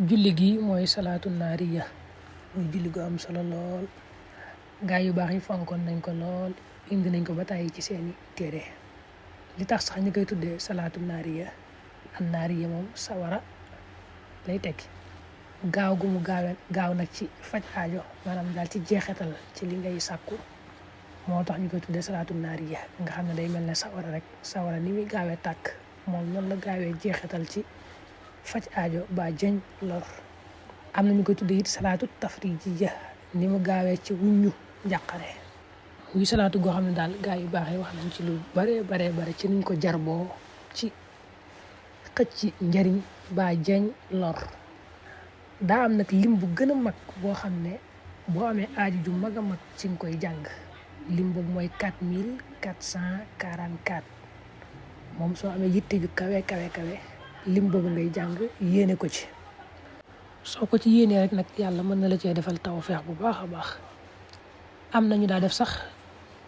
julli gi mooy salaatu naariya muy julli gu am solo lool gaa yu baax yi fonkoon nañ ko lool indi nañ ko ba tàyyi ci seeni téere li tax sax ñu koy tuddee salaatu naariya an naariya moom sawara lay tekki gaaw gu mu gaaw nag ci faj aajo maanaam daal ci jeexital ci li ngay sàkku moo tax ñu koy tuddee salaatu naariya nga xam ne day mel ne sawara rek sawara ni muy gaawee tàkk moom noonu la gaawee jeexital ci faj aajo ba jëñ lor. am na ñu koy tuddee it salaatu tafrijiya ni mu gaawee ci wuññu njàqare muy salaatu goo xam ne daal gaa yu baax yi wax nañ ci lu bare ci niñ ko jarboo ci xëcc njariñ ba jëñ lor. daa am nag lim bu gën a mag boo xam ne boo amee aaju ju mag a mag ci nga koy jàng lim boobu mooy 4444 moom soo amee yitte ju kawe lim boobu ngay jàng yéene ko ci. soo ko ci yéenee rek nag yàlla mën na la cee defal tawfeex bu baax a baax. am nañu daa def sax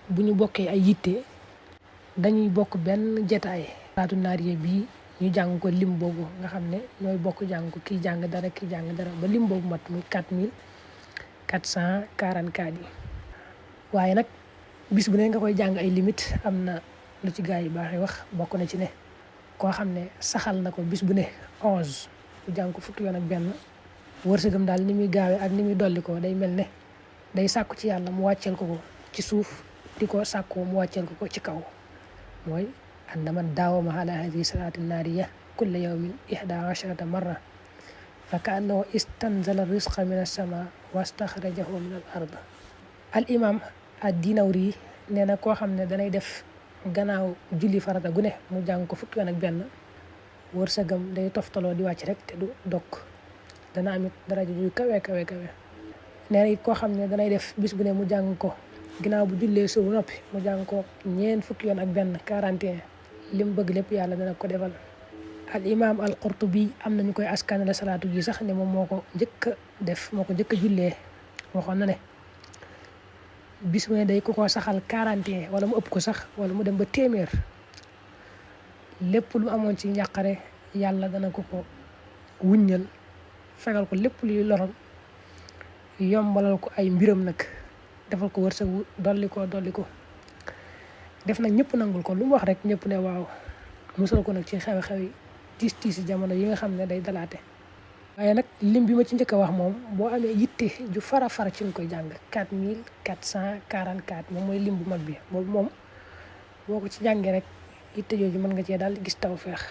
bu ñu bokkee ay yitte dañuy bokk benn jataay salaatu naariya bii ñu jàng ko lim boobu nga xam ne ñooy bokk jàng ko kii jàng dara ba lim boobu mat muy 4444 yi. waaye nag bis bu ne nga koy jàng ay limite am na lu ci gaa yi baax yi wax bokk na ci ne koo xam ne saxal na ko bis bu ne 11 bu jàng ko fukki yoon ak benn wërsëgam daal ni muy gaawee ak ni muy dolli ko day mel ne day sàkku ci yàlla mu wàcceel ko ci suuf di ko sàkkoo mu wàcceel ko ci kaw mooy andama daawama ala hadihi salaati naariya kulla yawmin 11 marra fa ka annahu istanzala risqa min as-sama wastaxrajahu min al ard. al imam ad-Dinawri nee na koo xam ne danay def gannaaw julli farata gu ne mu jàng ko fukki yoon ak benn wërsëgam day toftaloo di wàcc rek te du dokk dana amit daraja ju kawe. nee na it koo xam ne danay def bis bu ne mu jàng ko ginnaaw bu jullee suba noppi mu jàng ko ñeent fukki yoon ak benn 41 li mu bëgg lépp yàlla dana ko defal. al imam al Qurtubi am na ñu koy askanale salaatu gi sax ne moom moo ko njëkk a def moo ko njëkk a jullee waxoon na ne bis bu ne day ku ko saxal 41 wala mu ëpp ko sax wala mu dem ba téeméer lépp lu amoon ci njàqare yàlla dana ko wuññal fegal ko lépp luy lorom yombalal ko ay mbiram nag defal ko wërsëg dolli ko def nag ñëpp nangul ko lu mu wax rek ñëpp ne waaw musal ko nag ci xew-xewi tiis jamono yi nga xam ne day dalaate. waaye nag lim bi ma ci njëkk a wax moom boo amee yitte ju fara ci nga koy jàng 4444 moom mooy lim bu mag bi boobu moom boo ko ci jàngee rek yitte jooju mën nga cee daal gis tawfeex.